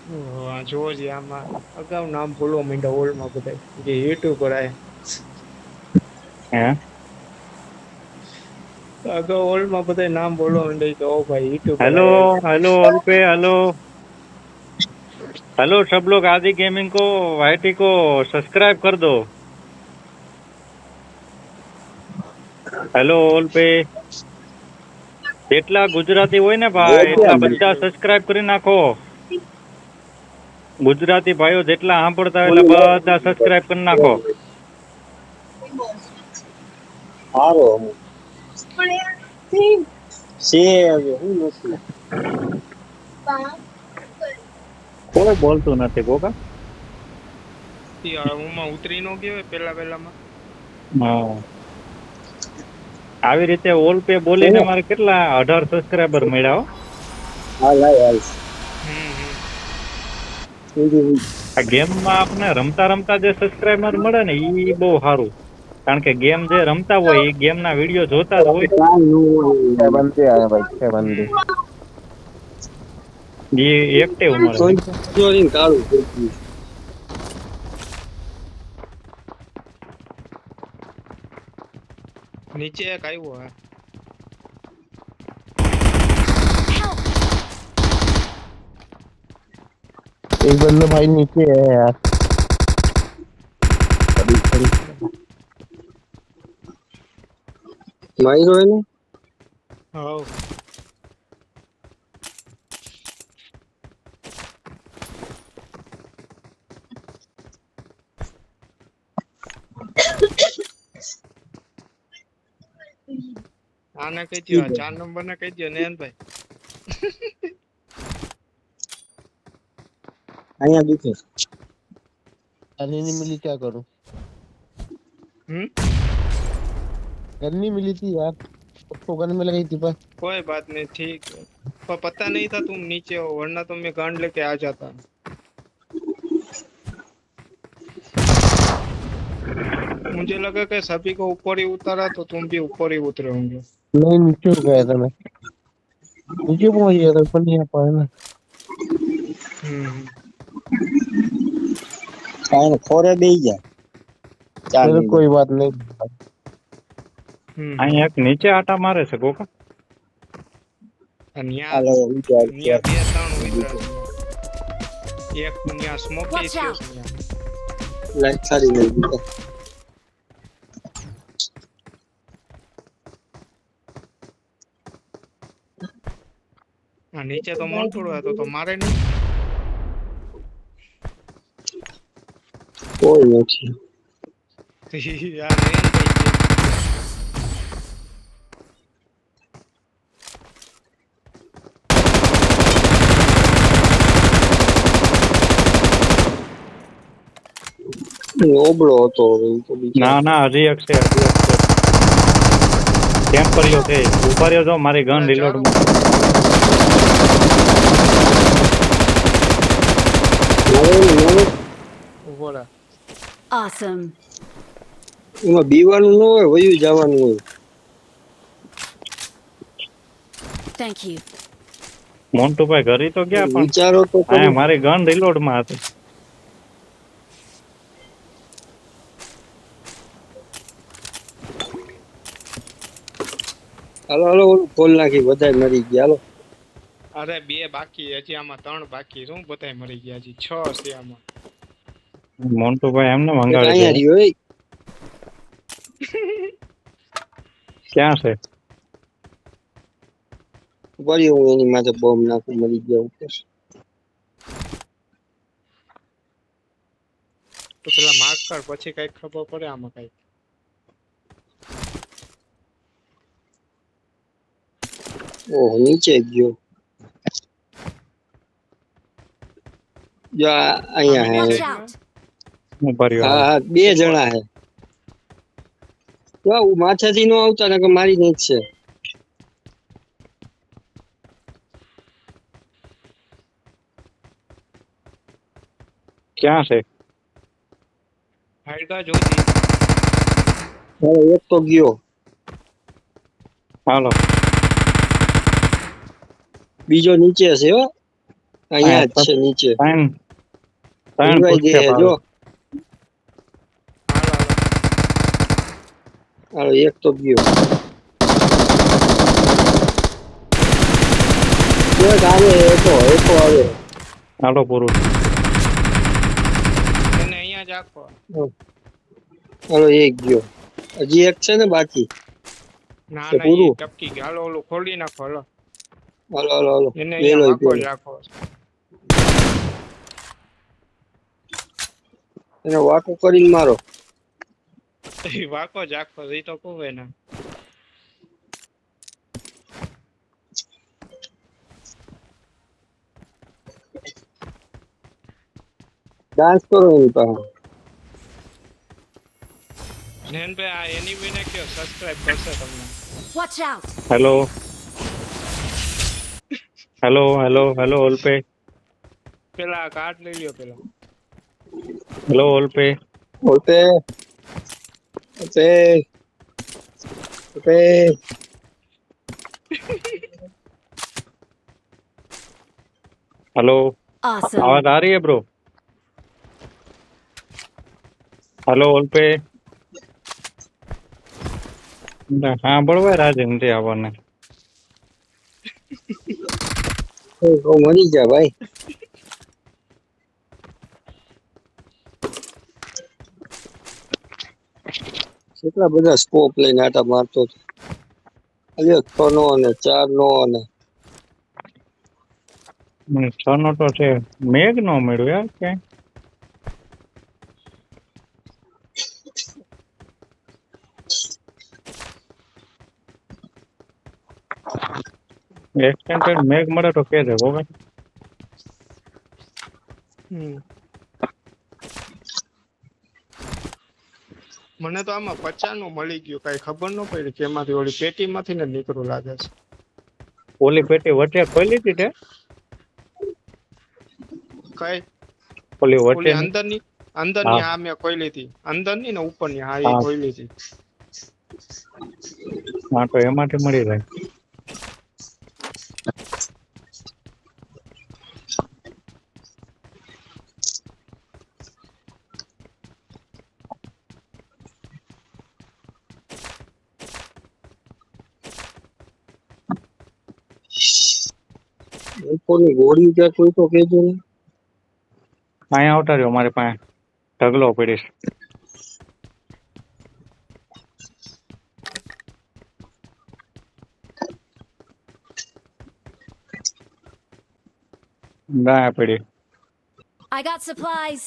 જોવો છે આમાં અગાઉ નામ બોલવા માંડ્યા ઓલ્ડમાં બધા જે યુટ્યુબર આય હે અગાઉ ઓલ્ડમાં બધા નામ બોલવા માંડ્યા કે ઓ ભાઈ યુટ્યુબર हेलो આયા हेलो अल्पे हेलो हेलो सब लोग आदि गेमिंग को वाईटी को सब्सक्राइब कर दो हेलो अल्पे જેટલા ગુજરાતી હોય ને ભાઈ એટલા બધા સબસ્ક્રાઇબ કરી નાખો ગુજરાતી ભાઈઓ જેટલા સાંભળતા હોય એટલે બધા સબસ્ક્રાઇબ કરી નાખો હારો છે હવે હું નથી કોઈ બોલતું નથી ગોગા હું ઉતરી નો ગયો પેલામાં હા આવી રીતે ઓલ પે બોલીને મારે કેટલા 18 સબસ્ક્રાઇબર મળ્યા હો હાલ હાલ આ ગેમમાં આપણે રમતા રમતા જે સબસ્ક્રાઇબર મળે ને ઈ બહુ સારું કારણ કે ગેમ જે રમતા હોય એ ગેમના વિડીયો જોતા જ હોય छह बंदे आए भाई 6 बंदे એ એક્ટિવ મળે કાળું નીચે એક આવ્યો હે एक बंदा भाई नीचे है यार माइरो है ना હાઉ આને કહી દો 4 નંબર ને કહી દો નયનભાઈ અહીંયા दिखे गन नहीं मिली क्या करूं गन नहीं मिली थी यार उसको गन में लगाई थी पर कोई बात नहीं ठीक है पर पता नहीं था तुम नीचे हो वरना तो मैं गन लेके आ जाता मुझे लगा कि सभी को ऊपर ही उतारा तो तुम भी ऊपर ही उतरे होंगे नहीं नीचे हो गया था मैं नीचे पहुंच गया था ऊपर नहीं आ पाया ना काहे खोरे बेही जा चलो कोई बात नहीं અહીંયા એક નીચે આટા મારે છે ગોકા ન્યા બે ત્રણ ઉતરા એક ન્યા સ્મોકી છે लाइट सारी नहीं दी નીચે તો મોન્ટુડો હતો તો મારે નહીં कोई नहीं યાર ઓબળો હતો તો ના ના હજી એક છે કેમ કર્યો છે ઉભા રહ્યો જો મારી ગન રિલોડ ઉભોરા Awesome. એમાં બીવાનું ન હોય વયું જવાનું હોય Thank you. મોન્ટુભાઈ ઘરે તો ગયા પણ વિચારો તો હા મારી ગન રિલોડ માં હતી હાલો હાલો કોલ નાખી બધા મરી ગયા હાલો અરે બે બાકી હજી આમાં 3 બાકી શું બધાય મરી ગયા હજી 6 છે આમાં મોન્ટુભાઈ એમને અહીંયા મંગાડી રહ્યો ક્યાં છે વળી હું એની માથે બોમ્બ નાખું મરી ગયા ઉપર તો પેલા માર્ક કર પછી કઈક ખબર પડે આમાં કઈક ઓહ નીચે ગયો જા અહીંયા હે Watch out. ઉભા રહ્યો હા હા બે જણા હે તો માથેથી નો આવતા ને કે મારી નહીં છે ક્યાં છે હાઈડકા જોતી હવે એક તો ગયો હાલો બીજો નીચે છે હો અહીંયા જ છે નીચે ત્રણ ત્રણ રીવાઈ દે ફૂટસ્ટેપ જો આવે. હાલો એક તો ગયો એક આવે એકો આવે હાલો પૂરું. એને અહીંયા જ આખો. હાલો એક ગયો હજી એક છે ને બાકી ના તો ના પૂરું? એ ટપકી ગયો. હાલો ઓલું ખોલી નાખો. હાલો હાલો હાલો હાલો એને લે લો અહીંયા વાંકો પેલો. જ રાખો. એને વાકો કરીને મારો એ વાંકો જ રાખો. એ તો કહું એને. ડાન્સ કરો એની પાસે નેનભાઈ આ એનિમી ને કયો સબસ્ક્રાઇબ કરશે તમને. Watch out! Hello hello hello hello ઓલપે. પેલા કાર્ડ લઈ લ્યો પેલા. હેલો ઓલપે. બોલતે બોલતે બોલતે हेलो Awesome. आवाज आ रही है ब्रो? Hello all pay. હા બળવાય રાજેન્દ્ર આવવાને. મરી જા ભાઈ કેટલા બધા સ્કોપ લઈને આટા મારતો હતો. ખાલી 6 નો અને 4 નો અને 6 નો તો છે. મેઘ નો મળ્યો યાર ક્યાંય. એક્સટેન્ડેડ મેઘ મળે તો કે દે બોગા. મને તો આમાં 50 નું મળી ગયું. કઈ ખબર ન પડી કે એમાંથી ઓલી પેટીમાંથી ને નીકળું લાગે છે. ઓલી પેટી વચ્ચે ખોલી હતી તે કઈ ઓલી વચ્ચે ઓલી અંદરની આ મેં ખોલી હતી. અંદરની ને ઉપરની હા એ હા. ખોલી હતી. હા તો એમાંથી મળી જાય. કોની ગોળી ક્યાં કોઈ તો કેજો ને અહીંયા આવતા રહ્યો મારી પાસે ઢગલો પડીશ. ગાય પડી. I got supplies.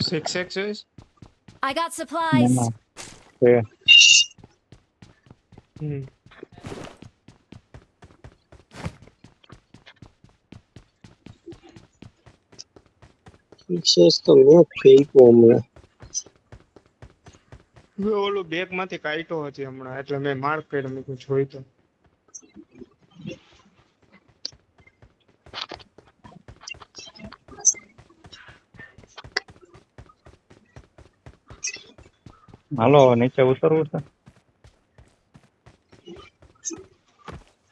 Six x જોઈશ. I got supplies. છે વિશેષ તો મેં ફેંક્યો હમણાં મેં ઓલું બેગ માંથી કાઢ્યો હતી હમણાં એટલે મેં માર્ક કર્યો. મેં કીધું જોઈ તો હાલો નીચે ઉતરવું છે.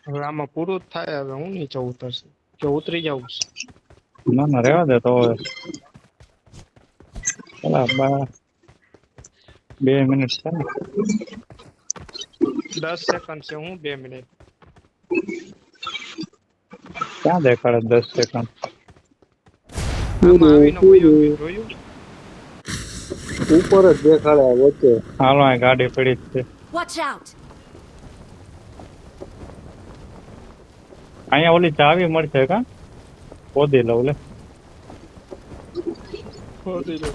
હવે આમાં પૂરું જ થાય. હવે હું નીચે ઉતરશે કે ઉતરી જાઉં છે. ના ના રહેવા દે તો હવે. પેલા 2 મિનિટ છે ને. 10 સેકન્ડ છે. હું 2 મિનિટ. ક્યાં દેખાડે 10 સેકન્ડ? આમાં આવીને વયો ગયો. જોયું? ઉપર જ દેખાડે વચ્ચે હાલો આ ગાડી પડી જ છે. Watch out! અહીંયા ઓલી ચાવી મળશે કા? ખોદી લઉં લે. ખોદી લો.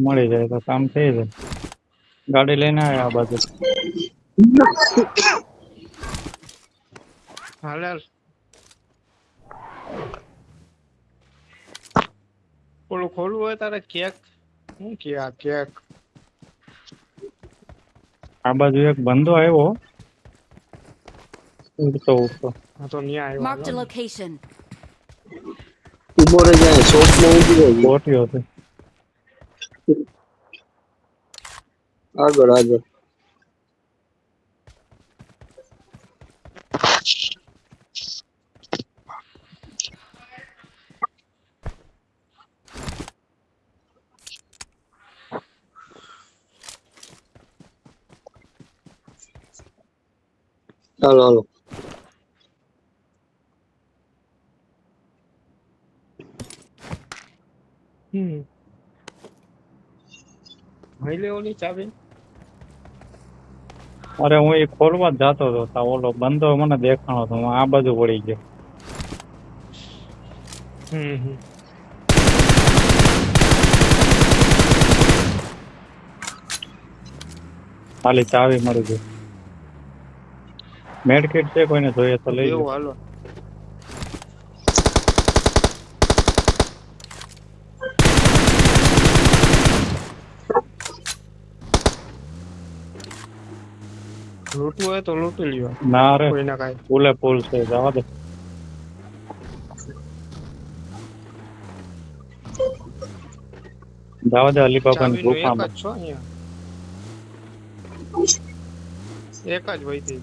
મળી જાય તો કામ થઈ જાય. ગાડી લઈને આવ્યા આ બાજુ. હાલ હાલ. ઓલું ખોલવું હોય તારે કેક શું કે આ કેક આ બાજુ એક બંદો આવ્યો ઉડતો ઉડતો. હા તો ન્યા Marked a આવ્યો location. ઉભો રહી જાય શોપમાં ઊભી રહી બોટ્યો છે. આગળ આગળ ચાલો હાલો ભાઈ લે ઓલી ચાવી અરે હું એ ખોલવા જ જાતો હતો તા ઓલો બંદો મને દેખાણો હતો હું આ બાજુ વળી ગયો. ખાલી ચાવી મળી ગઈ. મેડકીટ છે કોઈને જોઈએ તો લઈ એવું લો. હાલો લૂંટવું હોય તો લૂંટી લ્યો ના રે કોઈના કાંઈ પુલે પુલ છે જવા દે. જવા દે અલીબાબાની ચાવીનું એક ગુફામાં. જ છો અહીંયા એક જ હોય તે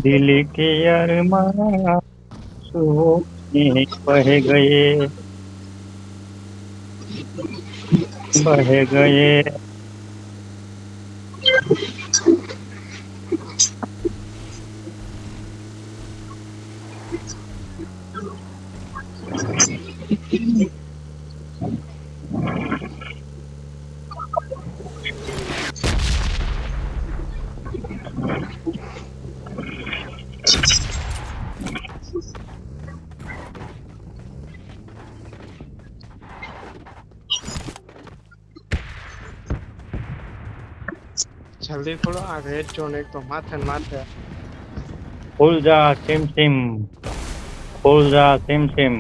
दिल के अरमान सोने बह गए बह गए. જલ્દી ખોલો આ રેડ ઝોન એક તો માથે ને માથે खुल जा सिम सिम खुल जा सिम सिम.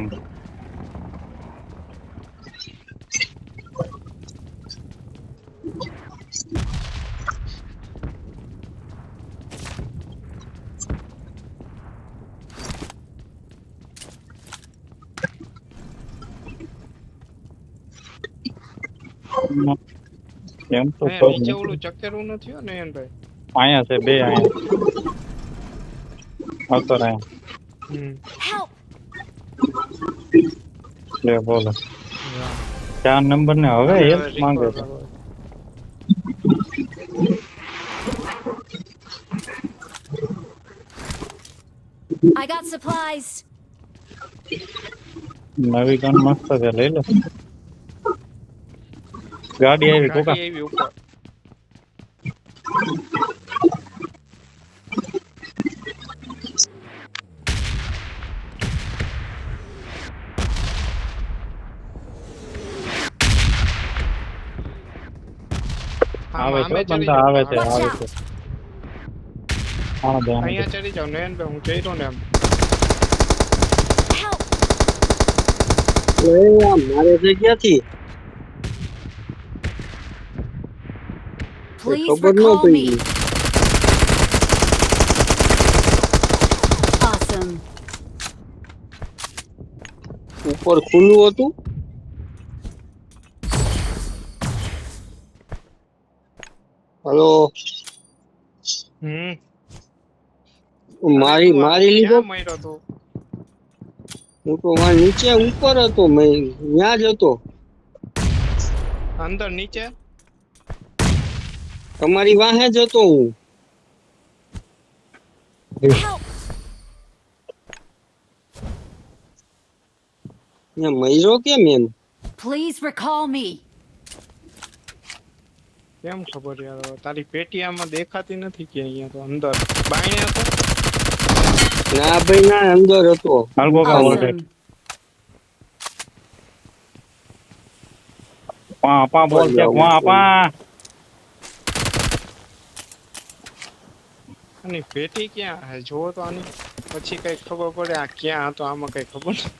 એમ તો અહીંયા કોઈ નીચે નથી. ઓલું ચક્કરવું નથી હો નયનભાઈ અહીંયા છે બે અહીંયા આવતો રહ્યા. Help! લે બોલો 4 નંબર ને હવે હેલ્પ માંગે છે. I got supplies. નવી ગન મસ્ત છે લઈ લો. ગાડી આવી કોકા. ગાડી આવી ઉપર આવે છે ચડી બંદા જાઓ. આવે છે Watch આવે out. છે. હા ધ્યાન દે. અહીંયા ચડી જાવ નયનભાઈ હું જઈ રહ્યો ને એમ Help! મારે છે ક્યાંથી Please ખબર ન recall me. પડી Awesome. ઉપર ખુલ્લું હતું હલો મારી મારી લીધો ક્યાં મર્યો તો હું તો મારી નીચે ઉપર હતો મેં ત્યાં જ હતો અંદર નીચે તમારી વાહે જ હતો હું Help! અહીંયા મયરો કેમ એમ Please recall me. કેમ ખબર યાર હવે? તારી પેટી આમાં દેખાતી નથી કે અહીંયા તો અંદર બાયણે હતો. ના ભાઈ ના અંદર હતો હાલ ગોગા વોલ્ટેજ Awesome. પા બોલ છે પા આની પેટી ક્યાં હે? જોવો તો આની પછી કઈ ખબર પડે આ ક્યાં હતો. આમાં કઈ ખબર નથી.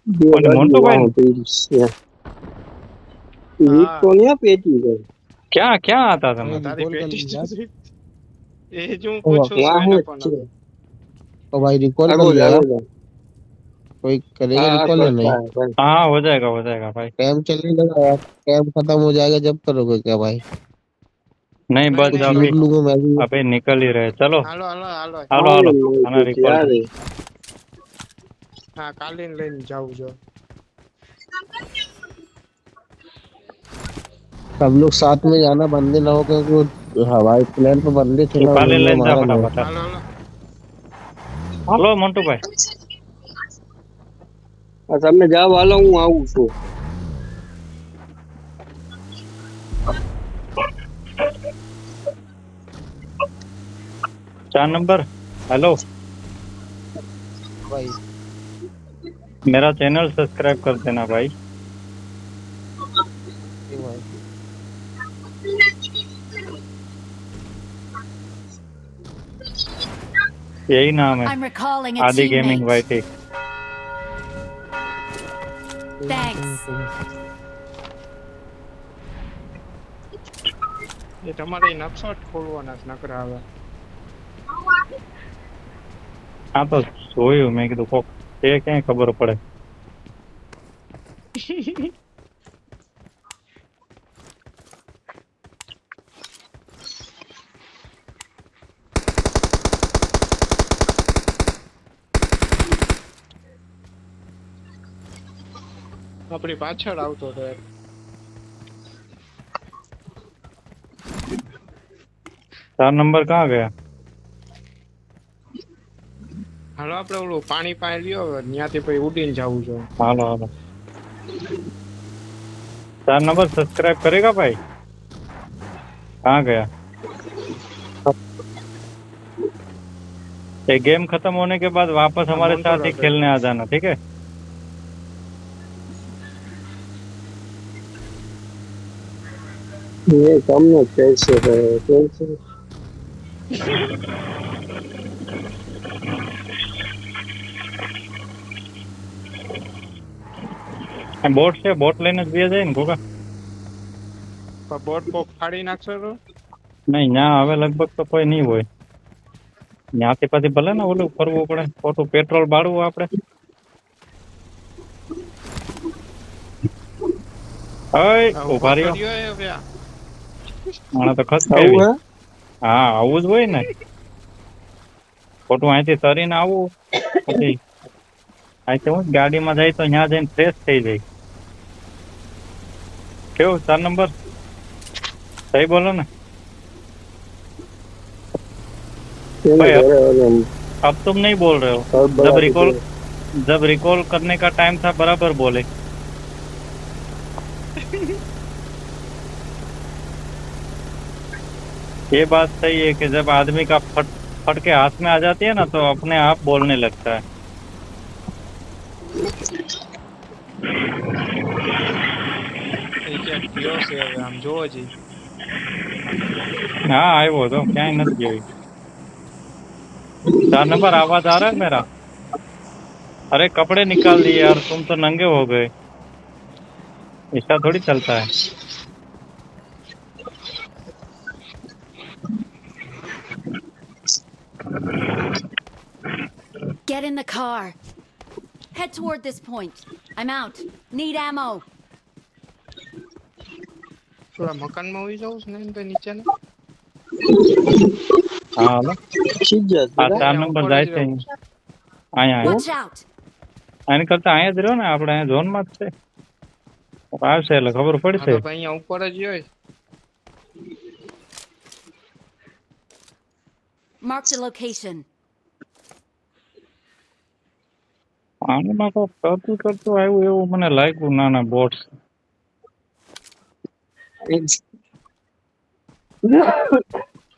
બે અને મોટો ભાઈ? બાજુ પેટી છે ઈ તો ને પેટી છે ક્યાં હતા તમે તારી recall પેટી કરી જ છે. એ જ હું પૂછું છું વાહ એને જ પણ છે હવે. तो भाई रिकॉल कर આગળ लिया આગળ कोई करेगा हाँ रिकॉल या नहीं भाई हाँ हो जाएगा भाई टाइम चलने लगा यार टाइम खत्म हो जाएगा जब करोगे क्या भाई नहीं नहीं, बस नहीं, अभी लूट लूंगा मैं भी अभी निकल ही रहे चलो હાલો હાલો હાલો હાલો હાલો આના हाँ recall यार હા કાલીન લઈને જાવું જો. सब लोग साथ में जाना बंदे ना हो क्योंकि वो हवाई प्लेन पे बंदे थे ना काले उन्होंने लाइन जा मारा नहीं फटाफट હાલો હાલો હાલો મોન્ટુ ભાઈ આ તમે જાઓ હાલો હું આવું છું 4 नंबर हेलो भाई मेरा चैनल सब्सक्राइब कर देना भाई ये भाई यही नाम है I'm recalling a आदि गेमिंग teammate. YT Thanks. એ તમારે નકશો જ ખોલવાના છે નકરા હવે. हाँ तो જોયું મેં કીધું કોક તે ક્યાં ખબર પડે આપણી પાછળ આવતો હતો એક. चार नंबर कहाँ गया હાલો આપણે ઓલું પાણી પાણી લ્યો હવે ત્યાંથી પછી ઉડીને જાવું જો. हालो हालो 4 नंबर सब्सक्राइब करेगा भाई कहाँ गया ये गेम खत्म होने के बाद वापस हमारे मोन्टो साथ ही रहा खेलने आ जाना ठीक है ये તમને कैसे है कैसे બોટ છે બોટ લઈને જ બે જાય ને ગોગા પણ બોટ બોટ ફાડી નાખશો તો નહીં ત્યાં હવે લગભગ તો કોઈ નહીં હોય ત્યાંથી પછી ભલે ને ઓલું કરવું પડે ખોટું પેટ્રોલ બાળવું આપણે ઉભા રહ્યો કર્યો એ હવે આ. મને તો ખસ આવું ખાવી હે હા આવું જ હોય ને ખોટું અહીંથી તરીને આવું પછી અહીંથી હું ગાડીમાં જાય તો ત્યાં જઈને ફ્રેશ થઈ જાય કેવું 4 नंबर सही बोलो ना એને ભાઈ, ઘરે ઓલો अब तुम नहीं बोल रहे हो બરાબર जब रिकॉल करने का टाइम था बराबर बोले ये बात सही है कि जब आदमी का फट के हाथ में आ जाती है ना तो अपने आप बोलने लगता है એ ક્યાંક ગયો છે હવે આમ જોવો જી. हाँ आए वो तो क्या ही नहीं गई 4 नंबर आवाज आ रहा है मेरा अरे कपड़े निकाल दिए यार तुम तो नंगे हो गए ऐसा थोड़ी चलता है Get in the car. Head toward this point. I'm out. Need ammo. થોડા મકાનમાં હોઈ જાઉં છે ને તો નીચે ને हाँ हेलो સિજ્જત આ બરાબર 4 નંબર જાય છે અહીંયા આવ્યો Watch out. આની કરતા અહીંયા જ રહ્યો ને આપણે અહીંયા ઝોનમાં જ છે આવશે એટલે ખબર હા પડશે તો ભાઈ અહીંયા ઉપર જ હોય. Mark the location. પાણીમાં તો તરતું તરતું આવ્યું એવું મને લાગ્યું. નાના બોટ્સ.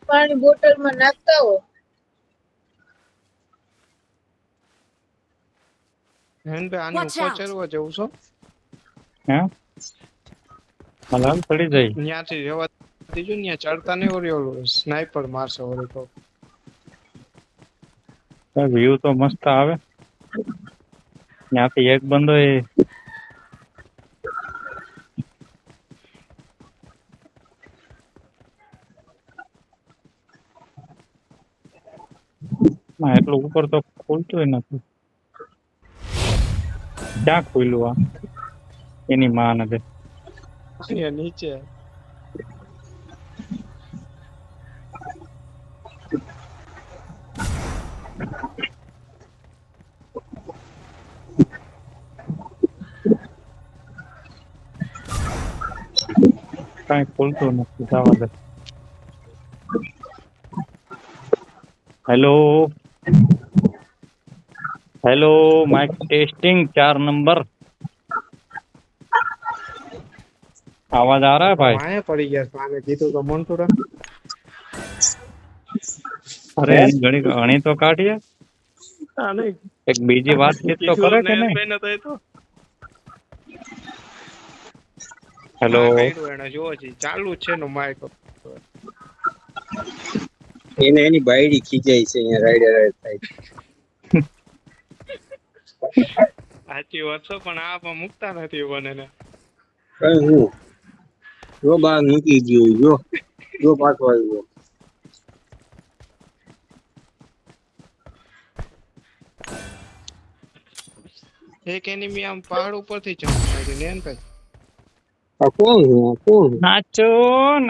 પાણી બોટલમાં નાખતા હો. હેનભાઈ આની Watch ઉપર out. ચડવા જવું છો હે હલાલ ચડી જાય. ત્યાંથી જવા દીજો ને ત્યાં ચડતા નહીં ઓરી ઓલું સ્નાઈપર મારશે ઓરી તો વ્યૂ તો મસ્ત આવે. ત્યાંથી એક બંદો એ ના એટલું ઉપર તો ખુલતું નથી. ક્યાં ખુલ્યું આ એની માં નથી. અહીંયા નીચે કાંઈ ખુલતું નથી. જવા દે. Hello hello mic testing 4 number आवाज आ रहा है भाई? માયા પડી ગયા સામે કીધું તો મોન્ટુરા अरे घणी घणी तो काटिए. આ નહીં एक बीजी बातचीत तो करे कि नहीं? બેન હતો એ તો हेलो હા, કર્યું એને જોવો છે ચાલુ જ છે નો માઇક એને એની બાયડી ખીજાય છે અહીંયા રાઈડ થાય. સાચી વાત છે પણ આ પણ મુકતા નથી બને ને કઈ હું જો બહાર મૂકી ગયું જો પાછો આવ્યો. એક એનિમી આમ પહાડ ઉપરથી જમ્પ મારી ને ભાઈ આ કોણ છે? આ કોણ? नाचो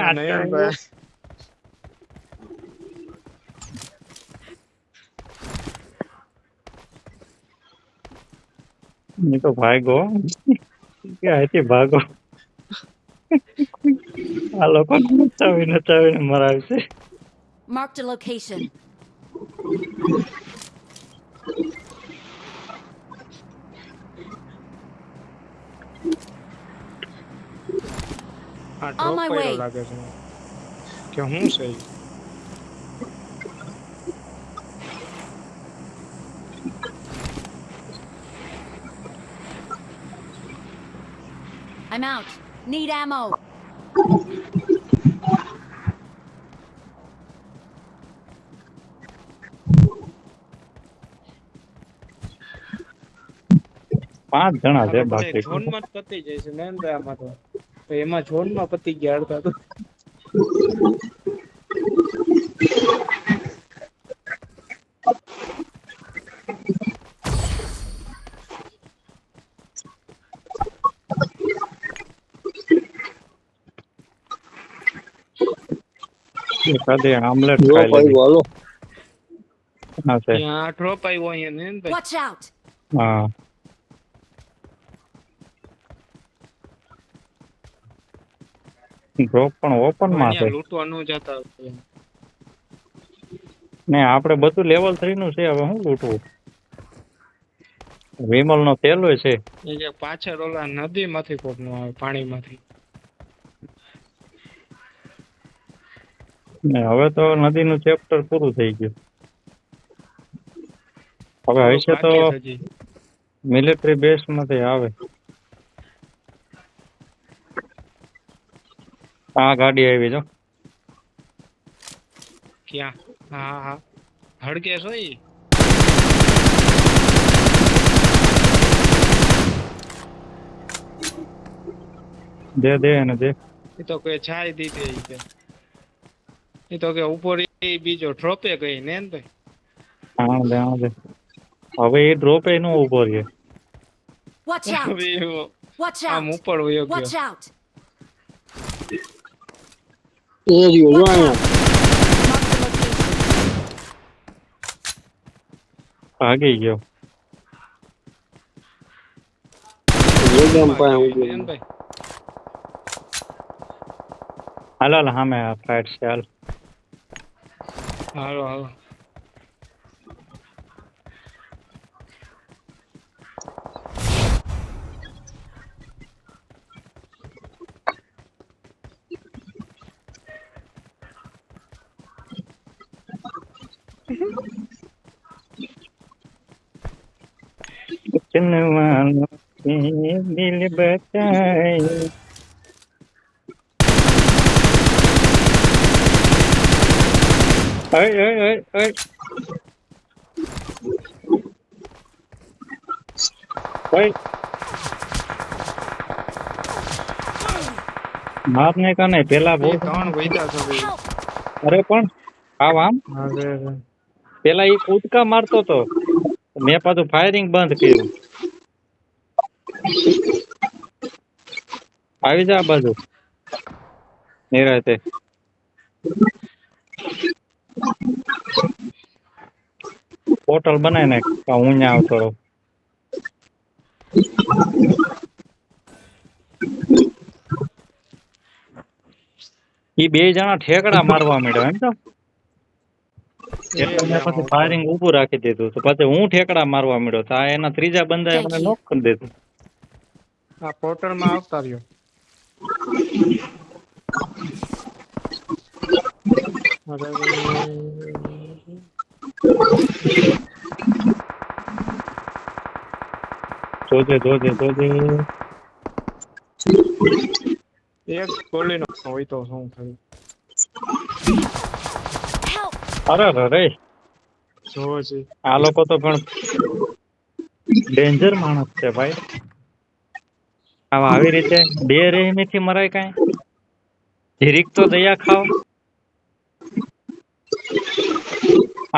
नाचो. નયનભાઈ ये तो भागो. क्या है भागो. આ લોકો નચાવી નચાવીને મરાવે છે. Marked a location. આ On ડ્રોપ my કર્યો way. લાગે છે કે હું છે ઈ? I'm out. Need ammo. પાંચ જણા છે આ તો બધા બાકી. ઝોનમાં જ પતી જાય છે નયનભાઈ આમાં તો એમાં ઝોનમાં પતી ગયા અડધા તો એકાદે આમલેટ જો ખાઈ ભાઈ લેવી. બોલો. હા છે. ત્યાં ડ્રોપ આવ્યો અહીંયા નયનભાઈ Watch out. હા ડ્રોપ પણ ઓપન માં છે. અહીંયા લૂંટવા ન જતા ને આપણે બધું લેવલ 3 નું છે. હવે શું લૂંટવું? વિમલ નો તેલો છે. એ જે પાછળ ઓલા નદી માંથી કોક નો આવે પાણીમાંથી ને હવે તો નદીનું ચેપ્ટર પૂરું થઈ ગયું. હવે હશે તો બાકી છે હજી. મિલિટરી બેઝ માંથી આવે. આ ગાડી આવી જો. ક્યાં હા હા હડકે છો ઈ દે દે અને દે. એ તો કોઈ છાય દીધી ઈ કે એ તો કે ઉપર ઈ બીજો ડ્રોપે ગઈ ને ભાઈ આણ દે આણ દે. હવે એ ડ્રોપ એ નો ઉભો રહે. Watch out. હવે એવો Watch આમ out. ઉપર વયો Watch ગયો out. એ રહ્યો જો Watch out. અહીંયા. Marked a location. ભાગી ગયો. એકદમ પાસે ઊભો. ને ભાઈ હાલ હાલ સામે આ ફાઇટ છે. હાલ હાલો હાલો ચનવાનો કે દિલ બચાય. ઓય ઓય ઓય ઓય ઓય મારને કા નહીં પેલા બહુ એ 3 વૈધા છે ભાઈ. Help! અરે પણ આમ અરે પેલા ઈ કૂદકા મારતો તો મેં પાછું ફાયરિંગ બંધ કર્યું. આવી જા આ બાજુ નિરાતે. હોટલ બનાવી નાખ હું ન્યા આવતો રહું. ઈ બે જણા ઠેકડા મારવા માંડ્યા એમ તો એટલે મેં પછી ફાયરિંગ ઊભું રાખી દીધું તો પછી હું ઠેકડા મારવા માંડ્યો તો આ એના ત્રીજા બંદાએ મને નોક કરી દીધું. આ પોર્ટલમાં આવતા રહ્યો. અરે જોજે જોજે જોજે. એક ગોળીનો હોય તો શું થયું? Help! અરે અરે જોવો છે. આ લોકો તો પણ ડેન્જર માણસ છે ભાઈ. આવા આવી રીતે બે રેહમીથી મરાય કાંઈ? જીરીક તો દયા ખાઓ.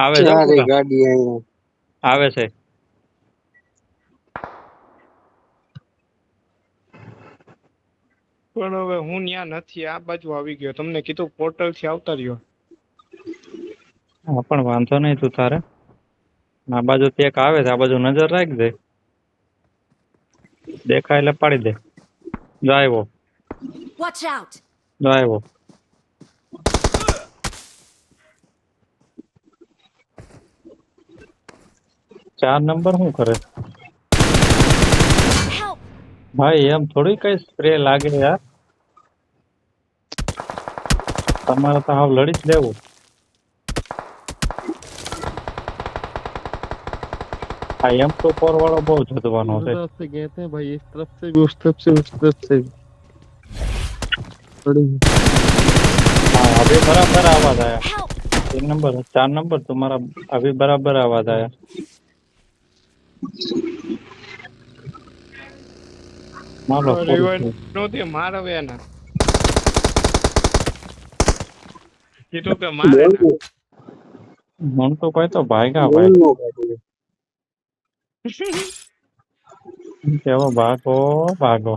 આવે છે ચારે પૂરા. ગાડી અહીંયા આવે છે. પણ હવે હું ન્યા નથી, આ બાજુ આવી ગયો. તમને કીધું પોર્ટલ થી આવતા રહ્યો. હા પણ વાંધો નહીં તું તારે આ બાજુ એક આવે છે આ બાજુ નજર રાખજે. દેખાય એટલે પાડી દે. જો આવ્યો Watch out! જો આવ્યો. ચાર નંબર શું કરે Help! ભાઈ? એમ થોડી કઈ સ્પ્રે લાગે યાર. તમારે તો હાવ લડી જ લેવું. આ M24 વાળો બહુ જતવાનો છે. तरफ से गए थे भाई, इस तरफ से भी, उस तरफ से, उस तरफ से भी। बड़ी हाँ अभी बराबर आवाज आया. Help! 3 नंबर 4 नंबर तुम्हारा अभी बराबर आवाज आया. मारो રિવાઇન્ડ નહોતી મારવે એના. કીધું કે મારે ના. मन तो कोई तो भागा भाई. બોલનો ગાડી. भागो भागो.